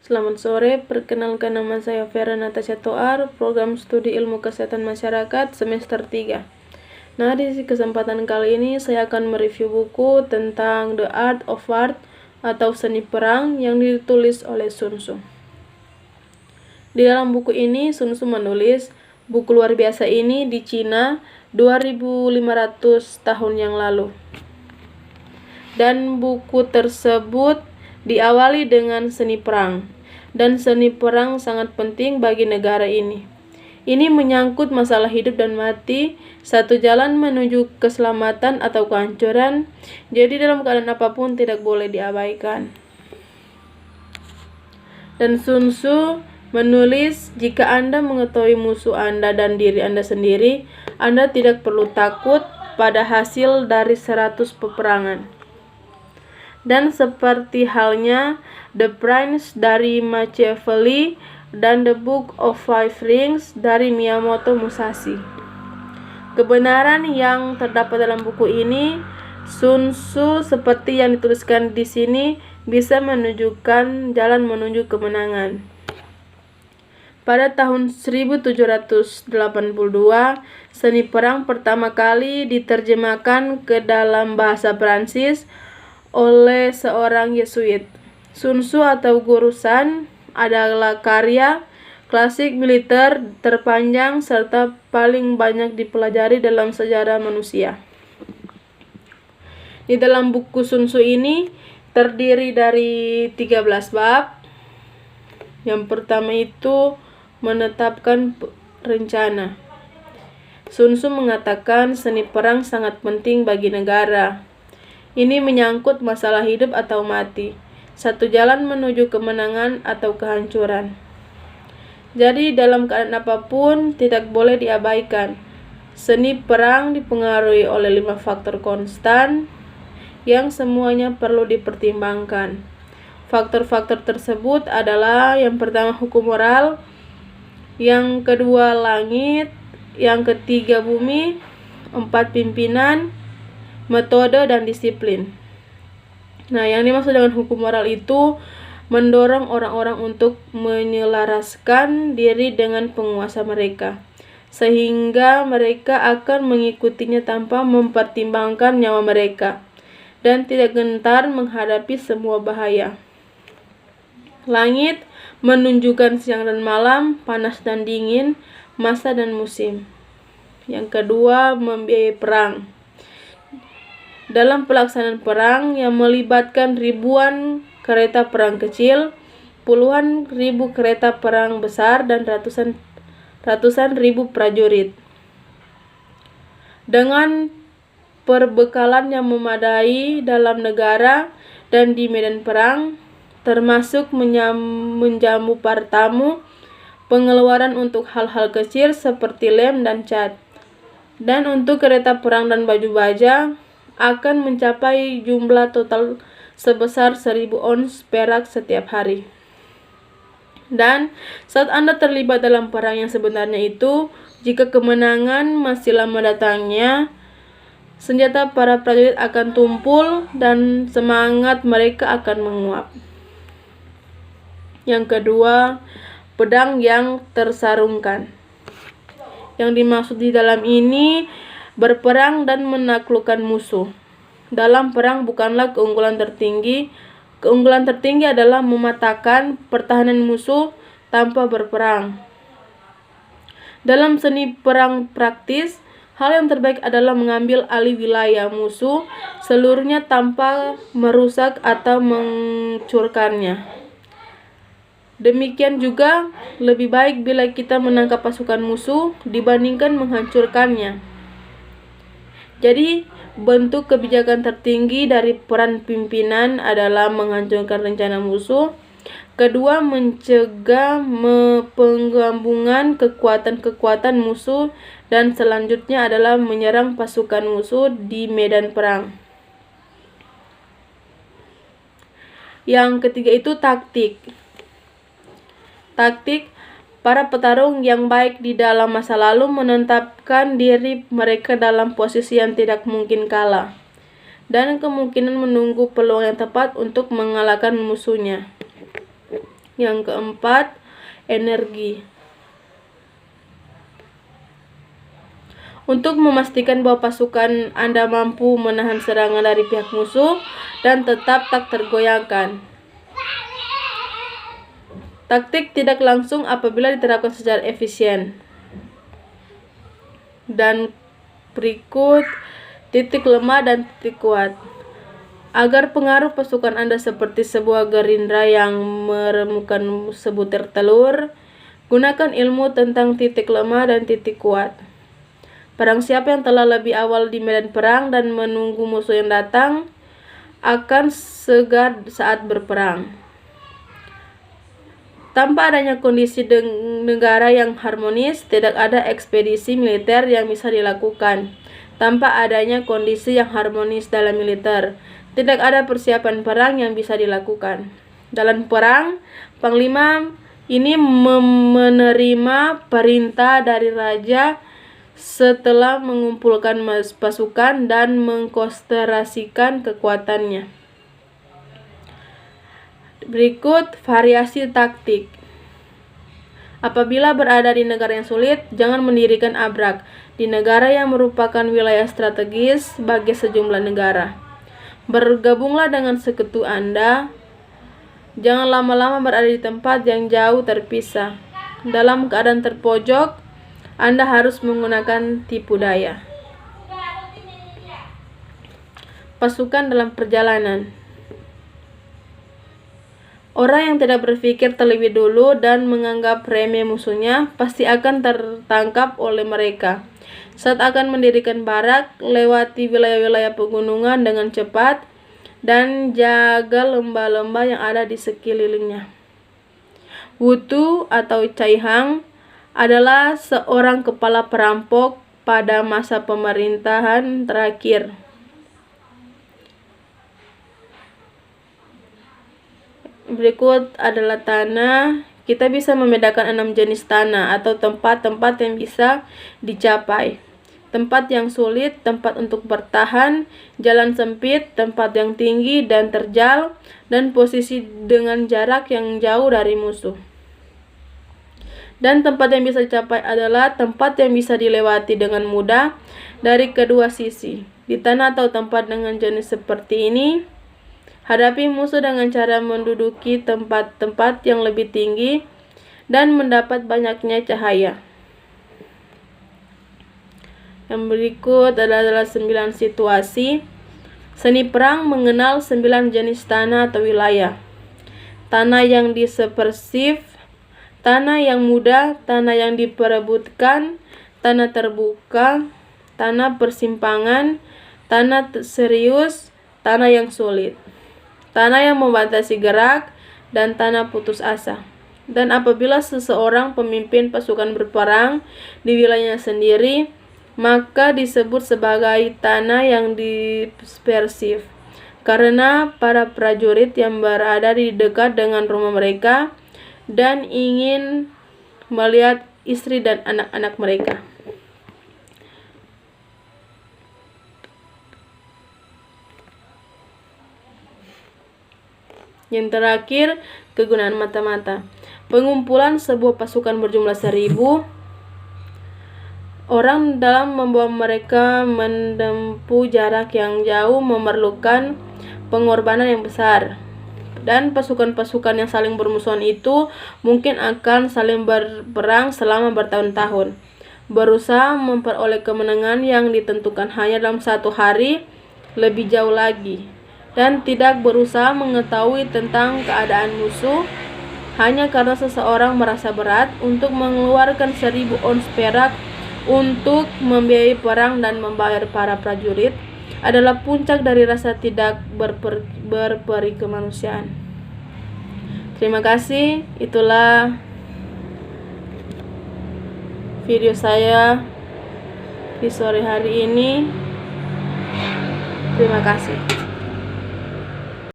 Selamat sore, perkenalkan nama saya Vera Natasha Toar, program studi ilmu kesehatan masyarakat semester 3. Nah, di kesempatan kali ini saya akan mereview buku tentang The Art of War atau Seni Perang yang ditulis oleh Sun Tzu. Di dalam buku ini, Sun Tzu menulis buku luar biasa ini di Cina 2500 tahun yang lalu. Dan buku tersebut diawali dengan seni perang. Dan seni perang sangat penting bagi negara ini. Ini menyangkut masalah hidup dan mati, satu jalan menuju keselamatan atau kehancuran, jadi dalam keadaan apapun tidak boleh diabaikan. Dan Sun Tzu menulis, jika Anda mengetahui musuh Anda dan diri Anda sendiri, Anda tidak perlu takut pada hasil dari 100 peperangan. Dan seperti halnya The Prince dari Machiavelli dan The Book of Five Rings dari Miyamoto Musashi. Kebenaran yang terdapat dalam buku ini, Sun Tzu seperti yang dituliskan di sini bisa menunjukkan jalan menuju kemenangan. Pada tahun 1782, seni perang pertama kali diterjemahkan ke dalam bahasa Prancis oleh seorang Yesuit. Sun Tzu atau Guru Shan adalah karya klasik militer terpanjang serta paling banyak dipelajari dalam sejarah manusia. Di dalam buku Sun Tzu ini terdiri dari 13 bab. Yang pertama itu menetapkan rencana. Sun Tzu mengatakan seni perang sangat penting bagi negara. Ini menyangkut masalah hidup atau mati, satu jalan menuju kemenangan atau kehancuran. Jadi dalam keadaan apapun tidak boleh diabaikan. Seni perang dipengaruhi oleh 5 faktor konstan yang semuanya perlu dipertimbangkan. Faktor-faktor tersebut adalah yang pertama hukum moral, yang kedua langit, yang ketiga bumi, 4 pimpinan, metode dan disiplin. Nah, yang dimaksud dengan hukum moral itu mendorong orang-orang untuk menyelaraskan diri dengan penguasa mereka, sehingga mereka akan mengikutinya tanpa mempertimbangkan nyawa mereka dan tidak gentar menghadapi semua bahaya. Langit menunjukkan siang dan malam, panas dan dingin, masa dan musim. Yang kedua, membiayai perang. Dalam pelaksanaan perang yang melibatkan ribuan kereta perang kecil, puluhan ribu kereta perang besar, dan ratusan ribu prajurit. Dengan perbekalan yang memadai dalam negara dan di medan perang, termasuk menjamu para tamu, pengeluaran untuk hal-hal kecil seperti lem dan cat, dan untuk kereta perang dan baju baja, akan mencapai jumlah total sebesar 1000 ons perak setiap hari. Dan saat Anda terlibat dalam perang yang sebenarnya itu, jika kemenangan masih lama datangnya, senjata para prajurit akan tumpul dan semangat mereka akan menguap. Yang kedua, pedang yang tersarungkan. Yang dimaksud di dalam ini berperang dan menaklukkan musuh. Dalam perang bukanlah keunggulan tertinggi. Keunggulan tertinggi adalah mematahkan pertahanan musuh tanpa berperang. Dalam seni perang praktis, hal yang terbaik adalah mengambil alih wilayah musuh seluruhnya tanpa merusak atau menghancurkannya. Demikian juga, lebih baik bila kita menangkap pasukan musuh dibandingkan menghancurkannya. Jadi, bentuk kebijakan tertinggi dari peran pimpinan adalah menghancurkan rencana musuh. Kedua, mencegah penggabungan kekuatan-kekuatan musuh. Dan selanjutnya adalah menyerang pasukan musuh di medan perang. Yang ketiga itu taktik. Taktik, para petarung yang baik di dalam masa lalu menetapkan diri mereka dalam posisi yang tidak mungkin kalah, dan kemungkinan menunggu peluang yang tepat untuk mengalahkan musuhnya. Yang keempat, energi. Untuk memastikan bahwa pasukan Anda mampu menahan serangan dari pihak musuh dan tetap tak tergoyahkan. Taktik tidak langsung apabila diterapkan secara efisien. Dan berikut titik lemah dan titik kuat. Agar pengaruh pasukan Anda seperti sebuah gerindra yang meremukan sebutir telur, gunakan ilmu tentang titik lemah dan titik kuat. Barang siapa yang telah lebih awal di medan perang dan menunggu musuh yang datang, akan segar saat berperang. Tanpa adanya kondisi negara yang harmonis, tidak ada ekspedisi militer yang bisa dilakukan. Tanpa adanya kondisi yang harmonis dalam militer, tidak ada persiapan perang yang bisa dilakukan. Dalam perang, panglima ini menerima perintah dari raja setelah mengumpulkan pasukan dan mengkonsentrasikan kekuatannya. Berikut variasi taktik. Apabila berada di negara yang sulit, jangan mendirikan abrak di negara yang merupakan wilayah strategis bagi sejumlah negara. Bergabunglah dengan sekutu Anda. Jangan lama-lama berada di tempat yang jauh terpisah. Dalam keadaan terpojok, Anda harus menggunakan tipu daya. Pasukan dalam perjalanan. Orang yang tidak berpikir terlebih dulu dan menganggap remeh musuhnya pasti akan tertangkap oleh mereka. Saat akan mendirikan barak, lewati wilayah-wilayah pegunungan dengan cepat dan jaga lembah-lembah yang ada di sekelilingnya. Wutu atau Cai Hang adalah seorang kepala perampok pada masa pemerintahan terakhir. Berikut adalah tanah. Kita bisa membedakan 6 jenis tanah atau tempat-tempat yang bisa dicapai. Tempat yang sulit, tempat untuk bertahan, jalan sempit, tempat yang tinggi dan terjal, dan posisi dengan jarak yang jauh dari musuh. Dan tempat yang bisa dicapai adalah tempat yang bisa dilewati dengan mudah dari kedua sisi. Di tanah atau tempat dengan jenis seperti ini, hadapi musuh dengan cara menduduki tempat-tempat yang lebih tinggi dan mendapat banyaknya cahaya. Yang berikut adalah 9 situasi. Seni perang mengenal 9 jenis tanah atau wilayah. Tanah yang dispersif, tanah yang mudah, tanah yang diperebutkan, tanah terbuka, tanah persimpangan, tanah serius, tanah yang sulit, tanah yang membatasi gerak, dan tanah putus asa. Dan apabila seseorang pemimpin pasukan berperang di wilayahnya sendiri, maka disebut sebagai tanah yang dispersif, karena para prajurit yang berada di dekat dengan rumah mereka dan ingin melihat istri dan anak-anak mereka. Yang terakhir, kegunaan mata-mata. Pengumpulan sebuah pasukan berjumlah 1000 orang dalam membawa mereka menempuh jarak yang jauh memerlukan pengorbanan yang besar. Dan pasukan-pasukan yang saling bermusuhan itu mungkin akan saling berperang selama bertahun-tahun, berusaha memperoleh kemenangan yang ditentukan hanya dalam 1 hari, lebih jauh lagi, dan tidak berusaha mengetahui tentang keadaan musuh hanya karena seseorang merasa berat untuk mengeluarkan 1000 ons perak untuk membiayai perang dan membayar para prajurit adalah puncak dari rasa tidak berperi kemanusiaan. Terima kasih. Itulah video saya di sore hari ini. Terima kasih.